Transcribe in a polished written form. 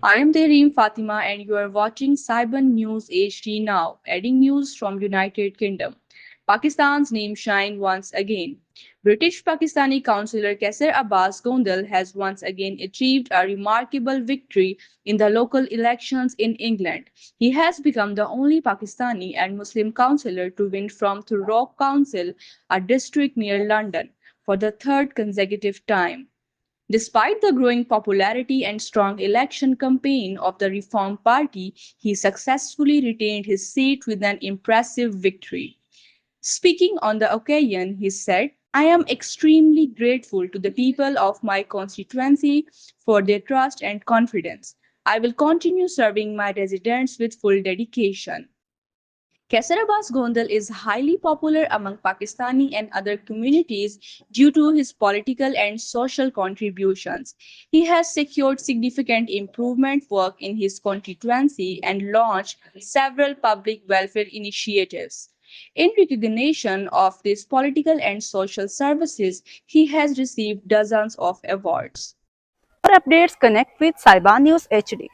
I am Tareem Fatima and you are watching Cyber News HD now, adding news from United Kingdom. Pakistan's name shine once again. British Pakistani Councillor Qaisar Abbas Gondal has once again achieved a remarkable victory in the local elections in England. He has become the only Pakistani and Muslim councillor to win from Thurrock Council, a district near London, for the third consecutive time. Despite the growing popularity and strong election campaign of the Reform Party, he successfully retained his seat with an impressive victory. Speaking on the occasion, he said, I am extremely grateful to the people of my constituency for their trust and confidence. I will continue serving my residents with full dedication. Kaisarabas Gondal is highly popular among Pakistani and other communities due to his political and social contributions. He has secured significant improvement work in his constituency and launched several public welfare initiatives. In recognition of these political and social services, he has received dozens of awards. For updates, connect with Cyber News HD.